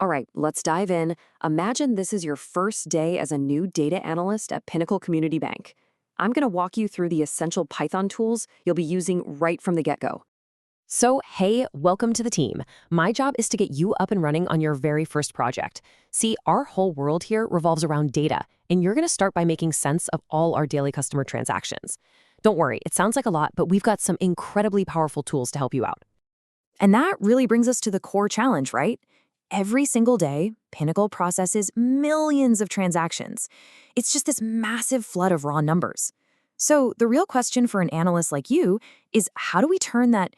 All right, let's dive in. Imagine this is your first day as a new data analyst at Pinnacle Community Bank. I'm going to walk you through the essential Python tools you'll be using right from the get-go. So, hey, welcome to the team. My job is to get you up and running on your very first project. See, our whole world here revolves around data, and you're going to start by making sense of all our daily customer transactions. Don't worry, it sounds like a lot, but we've got some incredibly powerful tools to help you out. And that really brings us to the core challenge, right? Every single day, Pinnacle processes millions of transactions. It's just this massive flood of raw numbers. So the real question for an analyst like you is how do we turn that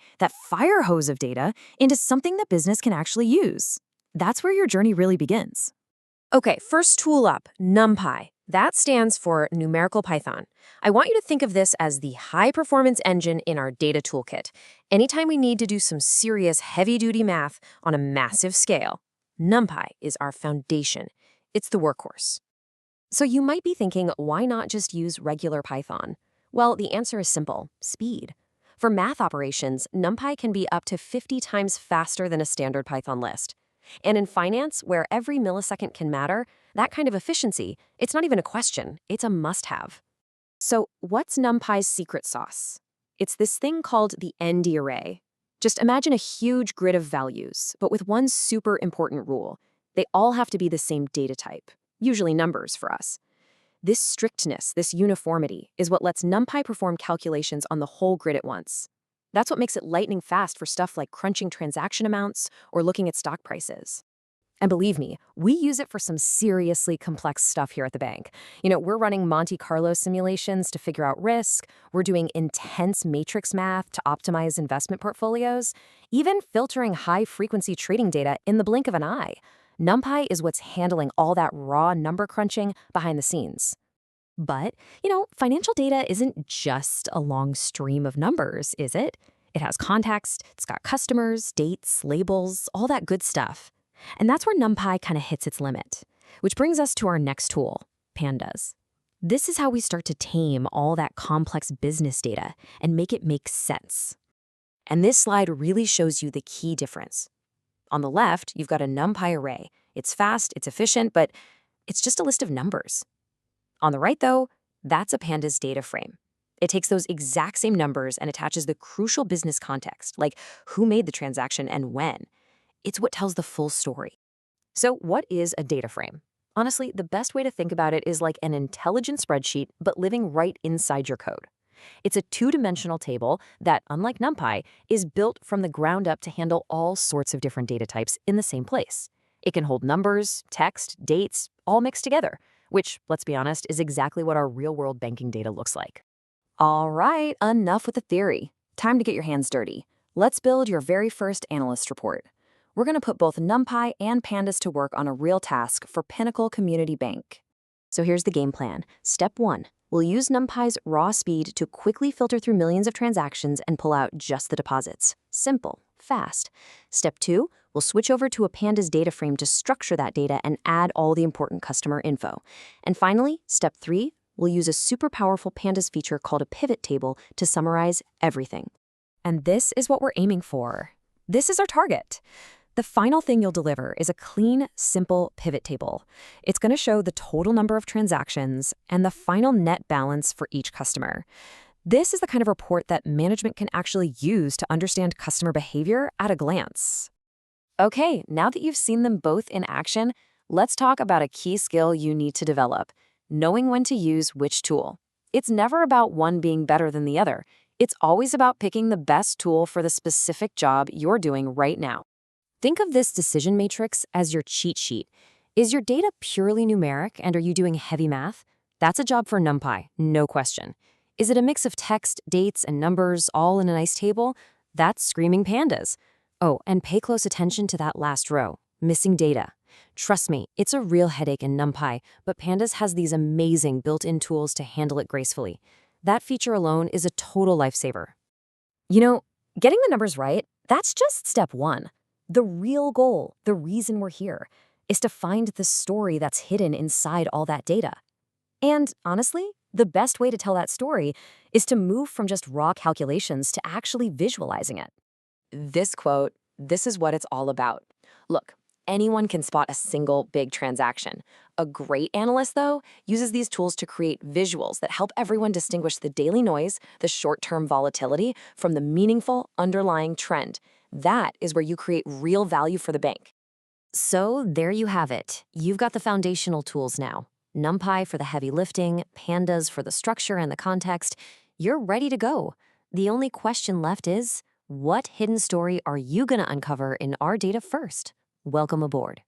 fire hose of data into something that business can actually use? That's where your journey really begins. Okay, first tool up, NumPy. That stands for Numerical Python. I want you to think of this as the high-performance engine in our data toolkit. Anytime we need to do some serious heavy-duty math on a massive scale, NumPy is our foundation. It's the workhorse. So you might be thinking, why not just use regular Python? Well, the answer is simple, speed. For math operations, NumPy can be up to 50 times faster than a standard Python list. And in finance, where every millisecond can matter, that kind of efficiency, it's not even a question, it's a must-have. So what's NumPy's secret sauce? It's this thing called the ND array. Just imagine a huge grid of values, but with one super important rule. They all have to be the same data type, usually numbers for us. This strictness, this uniformity, is what lets NumPy perform calculations on the whole grid at once. That's what makes it lightning fast for stuff like crunching transaction amounts or looking at stock prices. And believe me, we use it for some seriously complex stuff here at the bank. We're running Monte Carlo simulations to figure out risk, we're doing intense matrix math to optimize investment portfolios, even filtering high-frequency trading data in the blink of an eye. NumPy is what's handling all that raw number crunching behind the scenes. But, financial data isn't just a long stream of numbers, is it? It has context, it's got customers, dates, labels, all that good stuff. And that's where NumPy kind of hits its limit. Which brings us to our next tool, Pandas. This is how we start to tame all that complex business data and make it make sense. And this slide really shows you the key difference. On the left, you've got a NumPy array. It's fast, it's efficient, but it's just a list of numbers. On the right, though, that's a Pandas data frame. It takes those exact same numbers and attaches the crucial business context, like who made the transaction and when. It's what tells the full story. So what is a data frame? Honestly, the best way to think about it is like an intelligent spreadsheet, but living right inside your code. It's a two-dimensional table that, unlike NumPy, is built from the ground up to handle all sorts of different data types in the same place. It can hold numbers, text, dates, all mixed together, which, let's be honest, is exactly what our real-world banking data looks like. All right, enough with the theory. Time to get your hands dirty. Let's build your very first analyst report. We're going to put both NumPy and Pandas to work on a real task for Pinnacle Community Bank. So here's the game plan. Step 1. We'll use NumPy's raw speed to quickly filter through millions of transactions and pull out just the deposits. Simple, fast. Step 2. We'll switch over to a Pandas data frame to structure that data and add all the important customer info. And finally, step 3. We'll use a super powerful Pandas feature called a pivot table to summarize everything. And this is what we're aiming for. This is our target. The final thing you'll deliver is a clean, simple pivot table. It's going to show the total number of transactions and the final net balance for each customer. This is the kind of report that management can actually use to understand customer behavior at a glance. Okay, now that you've seen them both in action, let's talk about a key skill you need to develop: knowing when to use which tool. It's never about one being better than the other. It's always about picking the best tool for the specific job you're doing right now. Think of this decision matrix as your cheat sheet. Is your data purely numeric and are you doing heavy math? That's a job for NumPy, no question. Is it a mix of text, dates, and numbers all in a nice table? That's screaming Pandas. Oh, and pay close attention to that last row, missing data. Trust me, it's a real headache in NumPy, but Pandas has these amazing built-in tools to handle it gracefully. That feature alone is a total lifesaver. Getting the numbers right, that's just step 1. The real goal, the reason we're here, is to find the story that's hidden inside all that data. And honestly, the best way to tell that story is to move from just raw calculations to actually visualizing it. This quote, this is what it's all about. Look, anyone can spot a single big transaction. A great analyst, though, uses these tools to create visuals that help everyone distinguish the daily noise, the short-term volatility, from the meaningful underlying trend. That is where you create real value for the bank. So there you have it. You've got the foundational tools now. NumPy for the heavy lifting, Pandas for the structure and the context. You're ready to go. The only question left is, what hidden story are you going to uncover in our data first? Welcome aboard.